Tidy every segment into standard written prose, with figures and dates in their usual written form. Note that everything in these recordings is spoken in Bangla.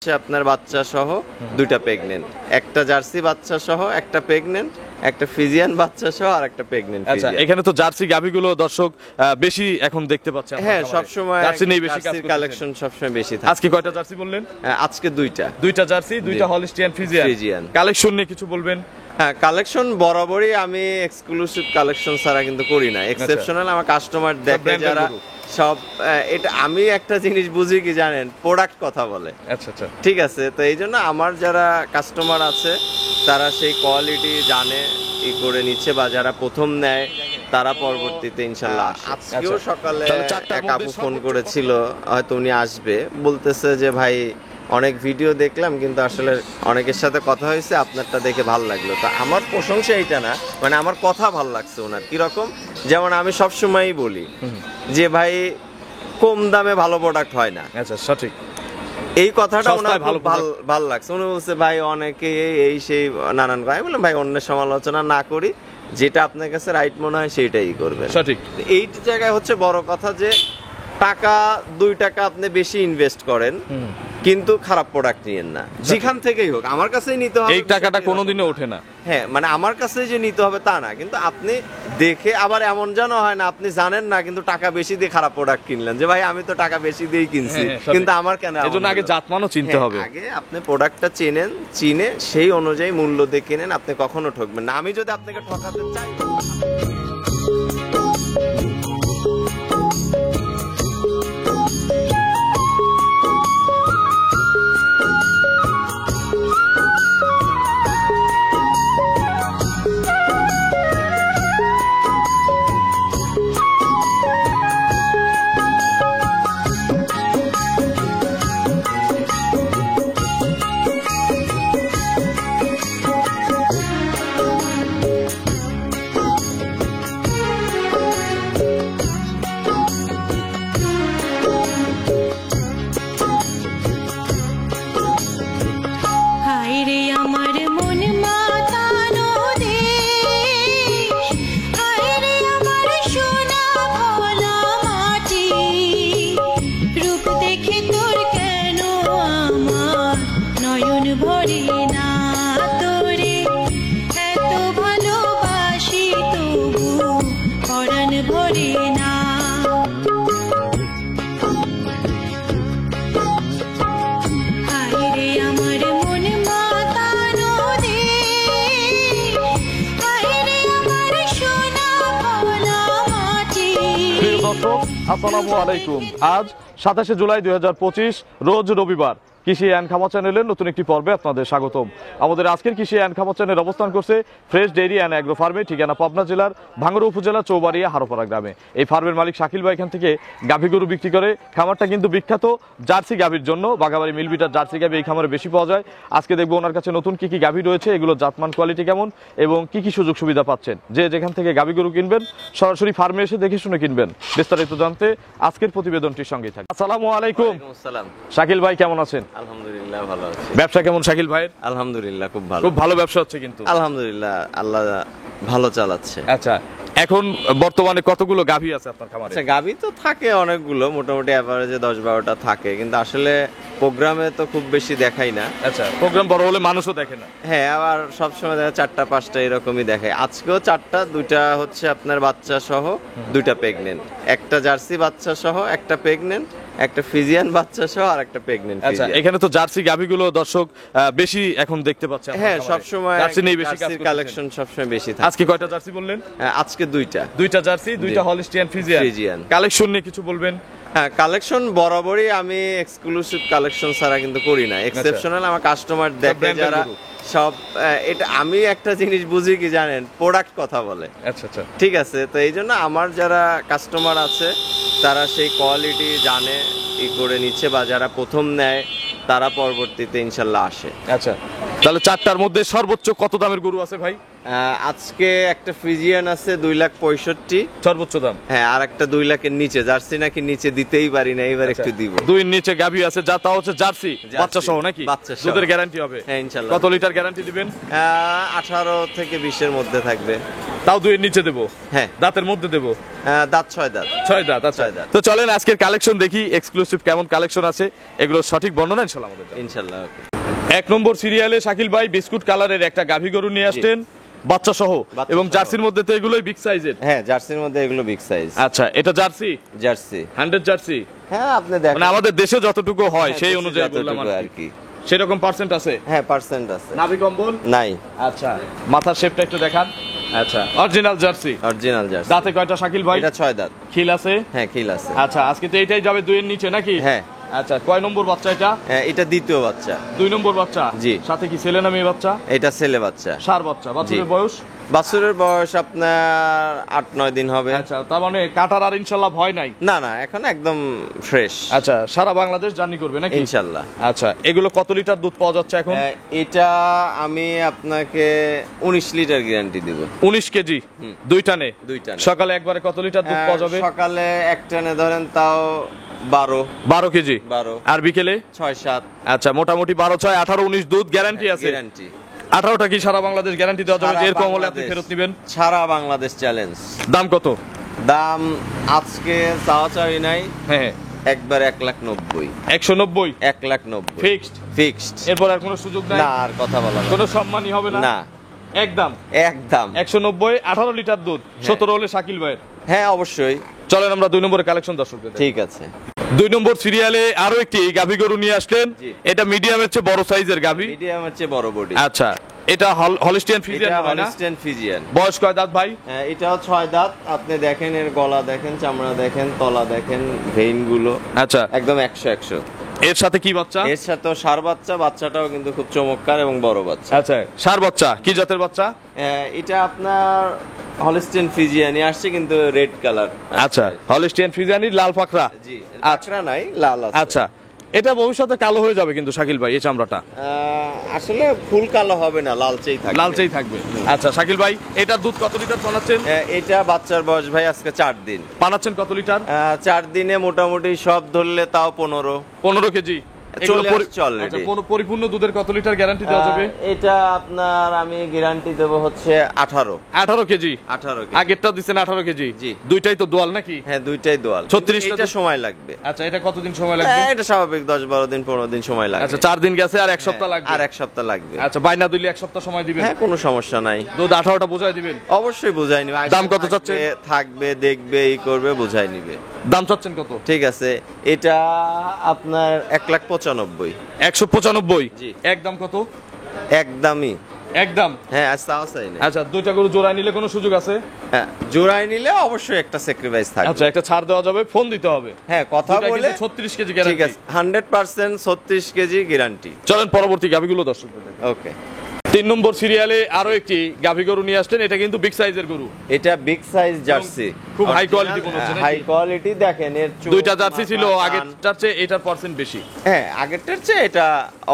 আপনার বাচ্চা সহ দুইটা প্রেগনেন্ট, একটা জার্সি বাচ্চা সহ একটা প্রেগনেন্ট, একটা ফিজিয়ান বাচ্চা সহ আর একটা প্রেগনেন্ট। আচ্ছা, এখানে তো জার্সি গাভীগুলো দর্শক বেশি এখন দেখতে পাচ্ছেন। হ্যাঁ, সব সময় জার্সি নেই, বেশি কালেকশন সব সময় বেশি থাকে। আজকে কয়টা জার্সি বললেন? আজকে দুইটা জার্সি, দুইটা হলিস্টিয়ান ফিজিয়ান। কালেকশন নিয়ে কিছু বলবেন? হ্যাঁ, কালেকশন বরাবরই আমি এক্সক্লুসিভ কালেকশন ছাড়া কিন্তু করি না। এক্সেপশনাল আমার কাস্টমার দেখে যারা সব, এটা আমি একটা জিনিস বুঝি কি জানেন, প্রোডাক্ট কথা বলে। আচ্ছা আচ্ছা, ঠিক আছে, তো এই জন্য আমার যারা কাস্টমার আছে তারা সেই কোয়ালিটি জানে, ই করে নিচ্ছে, বা যারা প্রথম নেয় তারা পরবর্তীতে ইনশাল্লাহ। আজকেও সকালে এক আপু ফোন করেছিল, হয়তো উনি আসবে, বলতেছে যে ভাই অনেক ভিডিও দেখলাম কিন্তু আসলে অনেকের সাথে কথা হয়েছে, আপনারটা দেখে ভালো লাগলো। তো আমার প্রশংসা এইটা না, মানে আমার কথা ভালো লাগছে ওনার। কিরকম, যেমন আমি সবসময়ই বলি যে ভাই কম দামে ভালো প্রোডাক্ট হয় না। আচ্ছা, সঠিক। এই কথাটা ওনার ভালো লাগছে। উনি বলছে ভাই অনেকে এই সেই নানান কথা। আমি বললাম ভাই অন্যের সমালোচনা না করি, যেটা আপনার কাছে রাইট মনে হয় সেইটাই করবেন। সঠিক। এই জায়গায় হচ্ছে বড় কথা যে টাকা 2 টাকা আপনি বেশি ইনভেস্ট করেন কিন্তু খারাপ প্রোডাক্ট নিয়েন না, যেখান থেকেই হোক। আমার কাছেই নিতে হবে, এই টাকাটা কোনোদিনও ওঠে না। হ্যাঁ, মানে আমার কাছে যে নিতে হবে তা না, কিন্তু আপনি দেখে আবার এমন যেন হয় না আপনি জানেন না কিন্তু টাকা বেশি দিয়ে খারাপ প্রোডাক্ট কিনলেন, যে ভাই আমি তো টাকা বেশি দিয়েই কিনছি কিন্তু আমার কেন। এজন্য আগে জাতমানও চিনতে হবে। আগে আপনি প্রোডাক্টটা চিনে সেই অনুযায়ী মূল্য দিয়ে কিনেন, আপনি কখনো ঠকবেন না। আমি যদি আপনাকে ঠকাতে চাই, আসসালামু আলাইকুম। আজ 27 জুলাই 2025, রোজ রবিবার। কৃষি অ্যান্ড খামার চ্যানেলের নতুন একটি পর্বে আপনাদের স্বাগতম। আমাদের আজকের কৃষি অ্যান্ড খামার চ্যানেল অবস্থান করছে ফ্রেশ ডেইরি অ্যান্ড অ্যাগ্রো ফার্মে, ঠিকানা পাবনা জেলার ভাঙ্গুড়া উপজেলা চৌবাড়িয়া হারোপাড়া গ্রামে। এই ফার্মের মালিক শাকিল ভাই এখান থেকে গাভী গরু বিক্রি করে। খামারটা কিন্তু বিখ্যাত জার্সি গাভীর জন্য। বাঘাবাড়ি মিলবিটার জার্সি গাভী এই খামারে বেশি পাওয়া যায়। আজকে দেখবো ওনার কাছে নতুন কি কি গাভী রয়েছে, এগুলো জাতমান কোয়ালিটি কেমন এবং কি কি সুযোগ সুবিধা পাচ্ছেন। যে যেখান থেকে গাভী গরু কিনবেন সরাসরি ফার্মে এসে দেখে শুনে কিনবেন। বিস্তারিত জানতে আজকের প্রতিবেদনটির সঙ্গে থাকুন। আসসালামু আলাইকুম। শাকিল ভাই কেমন আছেন? আলহামদুলিল্লাহ ভালো আছি। ব্যবসা কেমন শাকিল ভাই? আলহামদুলিল্লাহ খুব ভালো। খুব ভালো ব্যবসা হচ্ছে কিন্তু আলহামদুলিল্লাহ, আল্লাহ ভালো চালাচ্ছে। আচ্ছা, এখন বর্তমানে কতগুলো গাভী আছে আপনার খামারে? আচ্ছা, গাভী তো থাকে অনেকগুলো, মোটামুটি এভারেজে 10-12টা থাকে, কিন্তু আসলে প্রোগ্রামে তো খুব বেশি দেখাই না। আচ্ছা, প্রোগ্রাম বড় হলে মানুষও দেখে না। হ্যাঁ, আবার সবসময় দেখা 4টা-5টা এরকমই দেখায়। আজকেও 4টা, 2টা হচ্ছে আপনার বাচ্চা সহ দুইটা প্রেগনেন্ট, একটা জার্সি বাচ্চা সহ একটা প্রেগনেন্ট, একটা ফিজিয়ান বাচ্চা সহ আর একটা প্রেগনেন্ট। আচ্ছা, এখানে তো জার্সি গাভীগুলো দর্শক বেশি এখন দেখতে পাচ্ছেন। হ্যাঁ, সব সময় জার্সি নেই, বেশি কালেকশন সব সময় বেশি থাকে। আজকে কয়টা জার্সি বললেন? আজকে দুইটা জার্সি, দুইটা হলিস্টিয়ান ফিজিয়ান। কালেকশন নিয়ে কিছু বলবেন? হ্যাঁ, কালেকশন বরাবরই আমি এক্সক্লুসিভ কালেকশন ছাড়া কিন্তু করি না। এক্সেপশনাল আমার কাস্টমার দেখে যারা সব, এটা আমি একটা জিনিস বুঝি কি জানেন, প্রোডাক্ট কথা বলে। আচ্ছা আচ্ছা, ঠিক আছে, তো এই জন্য আমার যারা কাস্টমার আছে তারা সেই কোয়ালিটি জানে, ই করে নিচ্ছে, বা যারা প্রথম নেয় তারা পরবর্তীতে ইনশাল্লাহ আসে। আচ্ছা, তাহলে 4টার মধ্যে সর্বোচ্চ কত দামের গরু আছে ভাই? আজকে একটা ফ্রিজিয়ান আছে 2,65,000 সর্বোচ্চ দাম। হ্যাঁ, আর একটা 2 লাখের নিচে জার্সি নাকি নিচে দিতেই পারি না, এবার একটু দিব। 2 নিচে গাভী আছে, যা তা হচ্ছে জার্সি বাচ্চা সহ নাকি? বাচ্চা সহ। দুধের গ্যারান্টি হবে? হ্যাঁ ইনশাআল্লাহ। কত লিটার গ্যারান্টি দিবেন? 18 থেকে 20-এর মধ্যে থাকবে। তাও 2 এর নিচে দেবো? হ্যাঁ। দাঁতের মধ্যে দেবো? দাঁত 6 দাঁত। 6 দাঁত, আচ্ছা। 6 দাঁত। তো চলেন আজকের কালেকশন দেখি, এক্সক্লুসিভ কেমন কালেকশন আছে, এগুলো সঠিক বর্ণনা ইনশাআল্লাহ আমাদের দেন। ইনশাআল্লাহ। ওকে। 1 নম্বর সিরিয়ালে শাকিল ভাই বিস্কুট কালারের একটা গাভী গরু নিয়ে আসছেন, বাচ্চা সহ, বাচ্চা এবং সহ। জার্সির মধ্যে তো এগুলোই বিগ সাইজের। হ্যাঁ, জার্সির মধ্যে এগুলো বিগ সাইজ। আচ্ছা, এটা জার্সি? জার্সি। 100 জার্সি? হ্যাঁ, আপনি দেখেন। মানে আমাদের দেশে যতটুকু হয় হ্যাঁ, সেই দেশে অনুযায়ী বললাম যতটুকু আর আর কি। কি। সেরকম পার্সেন্ট আছে? হ্যাঁ, পার্সেন্ট আছে। নাভি কম্বল নাই। আচ্ছা, মাথার শেপটা একটু দেখান। আচ্ছা, অরিজিনাল জার্সি। Original jersey. দাঁতে কয়টা শাকিল ভাই? এটা 6 দাঁত। খিল আছে? হ্যাঁ, খিল আছে। আচ্ছা, আজকে তো এটাই যাবে 2 এর নিচে নাকি? হ্যাঁ। আচ্ছা, কয় নম্বর বাচ্চা এটা? হ্যাঁ, এটা দ্বিতীয় বাচ্চা। 2 নম্বর বাচ্চা? জি। সাথে কি ছেলে না মেয়ে বাচ্চা? এটা ছেলে বাচ্চা। ষাঁড় বাচ্চা। বাচ্চার বয়স? বাছুরের বয়স আপনার 8-9 দিন হবে। আচ্ছা, তার মানে কাটার আর ইনশাআল্লাহ ভয় নাই? না না, এখন একদম ফ্রেশ। আচ্ছা, সারা বাংলাদেশ জার্নি করবে নাকি? ইনশাআল্লাহ। আচ্ছা, এগুলো কত লিটার দুধ পাওয়া যাচ্ছে এখন? এটা আমি আপনাকে 19 লিটার গ্যারান্টি দেব। 19 কেজি? 2 টানে? 2 টানে। সকালে একবারে কত লিটার দুধ পাওয়া যাবে? সকালে এক টানে ধরেন তাও 12 কেজি। 12। আর বিকেলে? 6-7। আচ্ছা, মোটামুটি 12, 6, 18, 19 দুধ গ্যারান্টি আছে? গ্যারান্টি। 18টা কি সারা বাংলাদেশ গ্যারান্টি দেওয়া যাবে? এর কম হলে আপনি ফেরত নেবেন? সারা বাংলাদেশ চ্যালেঞ্জ। দাম কত? দাম আজকে চাওয়া চাই নাই, হ্যাঁ, একবার 1,90,000। 190? 1,90,000 ফিক্সড? ফিক্সড। এরপর আর কোনো সুযোগ নাই? না, আর কথা বলা যাবে কোনো সম্মানই হবে না? না। একদম? একদম 190, 18 লিটার দুধ, 17 হলে শাকিল ভাইয়ের। হ্যাঁ, অবশ্যই। চলেন আমরা 2 নম্বরের কালেকশন দর্শকদের। ঠিক আছে। 2 নম্বর সিরিয়ালে আরো একটি গাভী গরু নিয়ে আসলেন। জি। এটা মিডিয়ামের চেয়ে বড় সাইজের গাভী। মিডিয়ামের চেয়ে বড় বডি। আচ্ছা, এটা হলিস্টিয়ান ফ্রিজিয়ান এটা হয় না? Holstein Friesian. বয়স কয় দাঁত ভাই? হ্যাঁ, এটাও 6 দাঁত। আপনি দেখেন, এর গলা দেখেন, চামড়া দেখেন, তলা দেখেন, ভেইন গুলো আচ্ছা, একদম 100-100। এর সাথে কি বাচ্চা? এর সাথেও ষাঁড় বাচ্চা। বাচ্চাটাও কিন্তু খুব চমৎকার এবং বড় বাচ্চা। আচ্ছা, ষাঁড় বাচ্চা। কি জাতের বাচ্চা? এটা আপনার হলিস্টিয়ান ফ্রিজিয়ানই আসছে, কিন্তু রেড কালার। আচ্ছা, হলিস্টিয়ান ফ্রিজিয়ানি, লাল পাকড়া। জি, আচ্ছা নাই, লাল আছে। আচ্ছা, এটা ভবিষ্যতে কালো হয়ে যাবে কিন্তু শাকিল ভাই, এই চামড়াটা আসলে ফুল কালো হবে না, লালচেই থাকবে। লালচেই থাকবে। আচ্ছা শাকিল ভাই, এটার দুধ কত লিটার পানাচ্ছেন? এটা বাচ্চার বয়স ভাই আজকে 4 দিন। পানাচ্ছেন কত লিটার? 4 দিনে মোটামুটি সব ধরলে তাও 15 কেজি। চলে আসছে already। আচ্ছা, পরিপূর্ণ দুধের কত লিটার গ্যারান্টি দেওয়া যাবে? এটা আপনার আমি গ্যারান্টি দেব হচ্ছে 18 কেজি। 18 কেজি। আগেরটা দিচ্ছেন 18 কেজি? জি। দুইটাই তো দোয়াল নাকি? হ্যাঁ, দুইটাই দোয়াল। 36 টা এটা সময় লাগবে। আচ্ছা, এটা কতদিন সময় লাগবে? এটা স্বাভাবিক 10-12 দিন 15 দিন সময় লাগবে। আচ্ছা, 4 দিন গেছে, আর 1 সপ্তাহ লাগবে। আর 1 সপ্তাহ লাগবে। আচ্ছা, বাইনা দিলে 1 সপ্তাহ সময় দিবেন? হ্যাঁ, কোনো সমস্যা নাই। দুধ 18টা বোঝাই দিবেন? অবশ্যই বুঝাই নিবে। দাম কত চাচ্ছেন? থাকবে, দেখবে, এই করবে, বুঝাই নিবে। দাম চাচ্ছেন কত? ঠিক আছে, এটা আপনার 1,95,000। 195? জি। একদম কত? একদমই। একদম? হ্যাঁ, আজ তাও চাই না। আচ্ছা, দুইটা গরু জোড়ায় নিলে কোনো সুযোগ আছে? হ্যাঁ, জোড়ায় নিলে অবশ্যই একটা স্যাক্রিফাইস থাকবে। আচ্ছা, একটা ছাড় দেওয়া যাবে, ফোন দিতে হবে। হ্যাঁ, কথা দুইটা বলে। কিন্তু 36 কেজি ঠিক গ্যারান্টি। আছে, 100% 36 কেজি গ্যারান্টি। চলেন পরবর্তী গাভীগুলো দর্শকদের দেখাই। ওকে। 3 নম্বর সিরিয়ালে আরো একটি গাভী গরু নিয়ে আসছেন, এটা কিন্তু বিগ সাইজের গরু। এটা বিগ সাইজ জার্সি, খুব high quality মনে হচ্ছে নাকি? High quality. দেখেন এর চোখ, দুইটা জার্সি ছিল, মাথা, কান। আগেরটার চেয়ে এটার পার্সেন্ট বেশি। হ্যাঁ, আগেরটার চেয়ে এটা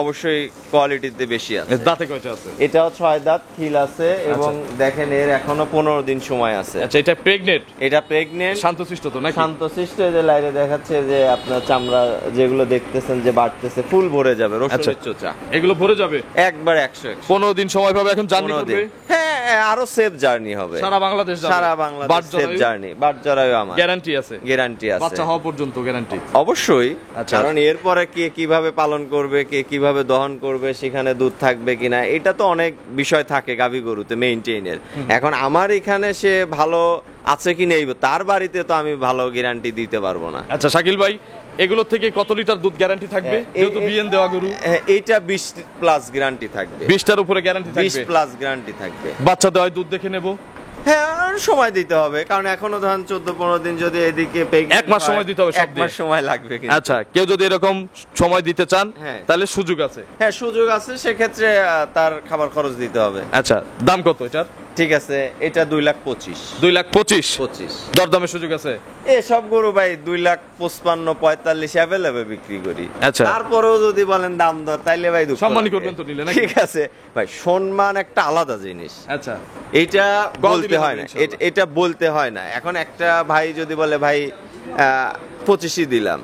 অবশ্যই কোয়ালিটিতে বেশি আছে। দাঁতে কয়টা আছে? এটাও 6 দাঁত, খিল আছে এবং দেখেন এর এখনো 15 দিন সময় আছে। আচ্ছা, এটা প্রেগনেন্ট? এটা প্রেগনেন্ট। শান্তশিষ্ট তো নাকি? শান্তশিষ্ট। এই যে লাইরে দেখাচ্ছে যে আপনার চামড়া যেগুলো দেখতেছেন যে বাড়তেছে, ফুল ভরে যাবে, রসুনের চোচা। এগুলো ভরে যাবে একবার 100। 15 দিন সময় পাবে এখন জার্নি 15 করবে? দিন। হ্যাঁ, আরো সেফ জার্নি হবে। সারা বাংলাদেশ যাবে? সারা বাংলাদেশ সেফ জার্নি। বাটজরায়ও আমার গ্যারান্টি আছে? গ্যারান্টি আছে। বাচ্চা হওয়া পর্যন্ত গ্যারান্টি? অবশ্যই। আচ্ছা। কারণ এরপরে কে কিভাবে পালন করবে, কে কিভাবে দহন করবে, সেখানে দুধ থাকবে কিনা, এটা তো অনেক বিষয় থাকে গাভী গরুতে মেইনটেইনের। এখন আমার এখানে সে ভালো আছে কি নেই, তার বাড়িতে তো আমি ভালো গ্যারান্টি দিতে পারবো না। আচ্ছা শাকিল ভাই, এগুলো থেকে কত লিটার দুধ গ্যারান্টি থাকবে? যেহেতু বিএন দেওয়া গরু। এইটা 20 প্লাস গ্যারান্টি থাকবে। 20টার উপরে গ্যারান্টি 20 থাকবে? প্লাস গ্যারান্টি থাকবে। বাচ্চা দেওয়ায় দুধ দেখে নেব? হ্যাঁ, সময় দিতে হবে, কারণ এখনো ধরেন 14-15 দিন যদি এদিকে 1 মাস সময় দিতে হবে। 1 মাস সময় লাগবে কিন্তু। আচ্ছা, কেউ যদি এরকম সময় দিতে চান হ্যাঁ। তাহলে সুযোগ আছে? হ্যাঁ, সুযোগ আছে। সেক্ষেত্রে তার খাবার খরচ দিতে হবে। আচ্ছা, দাম কত এটার? ঠিক আছে, এটা 2,25,000 2,25,000 দরদামের সুযোগ আছে? এসব গরু ভাই 2,55,000-45,000 অ্যাভেলেবল বিক্রি করি। আচ্ছা। তারপরেও যদি বলেন দাম দর, তাইলে ভাই দুঃখ সম্মানী লাগে। করবেন তো নিলে নাকি? ঠিক আছে ভাই, সম্মান একটা আলাদা জিনিস। আচ্ছা, এটা বলতে দিবেন হয় না, ইনশাআল্লাহ। এটা বলতে হয় না। এখন একটা ভাই যদি বলে ভাই 25 দিলাম,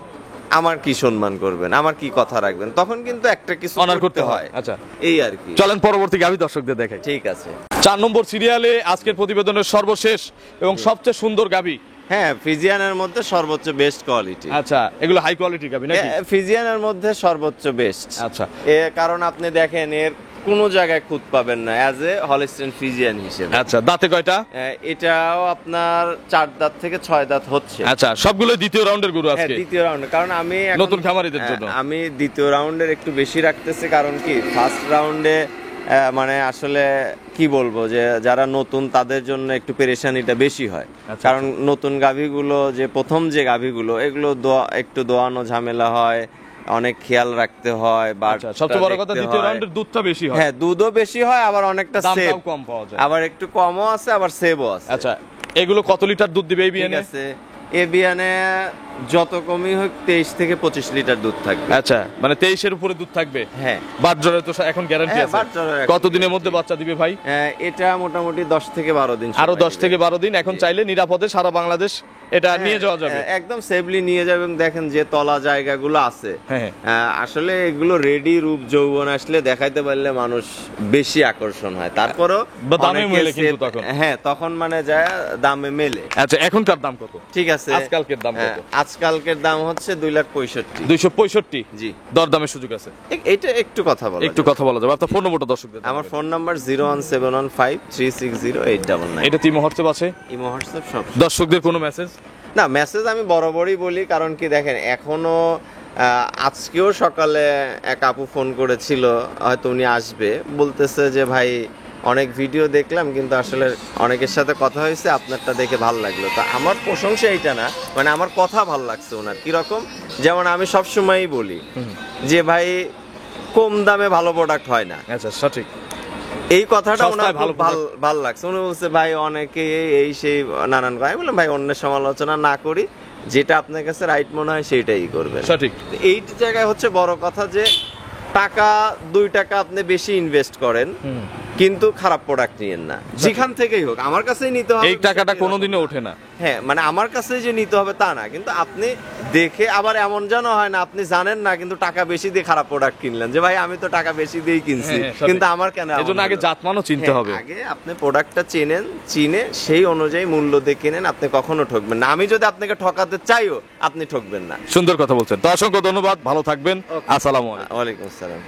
আমার কি সম্মান করবেন, আমার কি কথা রাখবেন, তখন কিন্তু একটা কিছু অনার করতে হয়। আচ্ছা, এই আর কি। চলেন পরবর্তী গাভী দর্শকদের দেখাই। ঠিক আছে। 4 নম্বর সিরিয়ালে আজকের প্রতিবেদনের সর্বশেষ এবং সবচেয়ে সুন্দর গাভী। হ্যাঁ, ফিজিয়ানের মধ্যে সর্বোচ্চ বেস্ট কোয়ালিটি। আচ্ছা, এগুলো হাই কোয়ালিটি গাভী নাকি? ফিজিয়ানের মধ্যে সর্বোচ্চ বেস্ট। আচ্ছা, কারণ আপনি দেখেন এর কোনো জায়গায় খুঁত পাবেন না অ্যাজ এ হলিস্টিয়ান ফিজিয়ান হিসেবে। আচ্ছা, দাঁতে কয়টা? এটাও আপনার 4 দাঁত থেকে 6 দাঁত হচ্ছে। আচ্ছা, সবগুলো দ্বিতীয় রাউন্ডের গরু হ্যাঁ, আজকে? দ্বিতীয় রাউন্ডে। কারণ আমি নতুন খামারিদের জন্য আমি দ্বিতীয় রাউন্ডের একটু বেশি রাখতেছি। কারণ কি, ফার্স্ট রাউন্ডে মানে আসলে কি বলবো, যে যারা নতুন তাদের জন্য একটু পেরেশানিটা বেশি হয়। আচ্ছা, কারণ নতুন গাভীগুলো, যে প্রথম যে গাভীগুলো, এগুলো একটু দোয়ানো ঝামেলা হয়, অনেক খেয়াল রাখতে হয়। আচ্ছা, সবচেয়ে বড় কথা দ্বিতীয় রাউন্ডের দুধটা বেশি হয়। হ্যাঁ, দুধও বেশি হয়, আবার অনেকটা সেভ, দামটাও কম পাওয়া যায়। আবার একটু কমও আছে, আবার সেভও আছে। আচ্ছা, এগুলো কত লিটার দুধ দিবে এই ঠিক বিয়ানে? আছে, এ বিয়ানে যত কমই হোক 23 থেকে 25 লিটার দুধ থাকবে। আচ্ছা, মানে 23-এর উপরে দুধ থাকবে? হ্যাঁ। বাচ্চার তো এখন গ্যারান্টি হ্যাঁ, আছে? বাচ্চারও এখন কতদিনের মধ্যে বাচ্চা দিবে ভাই? এটা মোটামুটি 10 থেকে 12 দিন। আরো 10 থেকে 12 দিন। এখন চাইলে নিরাপদে সারা বাংলাদেশ এটা নিয়ে যাওয়া যাবে? একদম সেফলি নিয়ে যাবেন। দেখেন যে তলা জায়গাগুলো আছে, হ্যাঁ। আসলে এগুলো রেডি রূপ যৌবন আসলে দেখাইতে পারলে মানুষ বেশি আকর্ষণ হয়। তারপরও দামে মেলে কিন্তু তখন। হ্যাঁ, তখন মানে যায় দামে মেলে। আচ্ছা, এখনকার দাম কত? ঠিক আছে, আজকালকের দাম কত? আজকালকের দাম হচ্ছে 2,65,000। 265? জি। দরদামের সুযোগ আছে? এটা একটু কথা বলা একটু কথা বলা যাবে? আপনার ফোন নম্বরটা দর্শকদের জানাবেন। আমার ফোন নাম্বার 01715360899। এটা তিমো হোয়াটসঅ্যাপ আছে? ইমো হোয়াটসঅ্যাপ সব। দর্শকদের কোনো মেসেজ? না, মেসেজ আমি বরাবরই বলি। কারণ কি, দেখেন এখনো আজকেও সকালে এক আপু ফোন করেছিল, হয়তো উনি আসবে, বলতেছে যে ভাই অনেক ভিডিও দেখলাম, কিন্তু আসলে অনেকের সাথে কথা হয়েছে, আপনারটা দেখে ভালো লাগলো। তো আমার প্রশংসা এইটা না, মানে আমার কথা ভালো লাগছে ওনার। কিরকম, যেমন আমি সবসময়ই বলি যে ভাই কম দামে ভালো প্রোডাক্ট হয় না। আচ্ছা, সঠিক। এই কথাটা ওনার সস্তায় ভালো ভালো লাগছে। উনি বলছে ভাই অনেকে এই সেই নানান কথা। আমি বললাম ভাই অন্যের সমালোচনা না করি, যেটা আপনার কাছে রাইট মনে হয় সেটাই করবেন। সঠিক। এই জায়গায় হচ্ছে বড় কথা যে টাকা 2 টাকা আপনি বেশি ইনভেস্ট করেন, কিন্তু খারাপ প্রোডাক্ট নিয়েন না। যেখান থেকেই হোক, আমার কাছেই নিতে হবে। এই টাকাটা কোনোদিনও ওঠে না। হ্যাঁ, মানে আমার কাছেই যে নিতে হবে তা না, কিন্তু আপনি দেখে আবার এমন যেন হয় না আপনি জানেন না, কিন্তু টাকা বেশি দিয়ে খারাপ প্রোডাক্ট কিনলেন, যে ভাই আমি তো টাকা বেশি দিয়ে কিনছি, কিন্তু আমার কেন। এজন্য আগে জাতমানও চিনতে হবে। আগে আপনি প্রোডাক্টটা চিনে সেই অনুযায়ী মূল্য দিয়ে কিনেন, আপনি কখনো ঠকবেন না। আমি যদি আপনাকে ঠকাতে চাইও, আপনি ঠকবেন না। সুন্দর কথা বলছেন। তো অসংখ্য ধন্যবাদ, ভালো থাকবেন। আসসালামু আলাইকুম। ওয়ালাইকুম আসসালাম।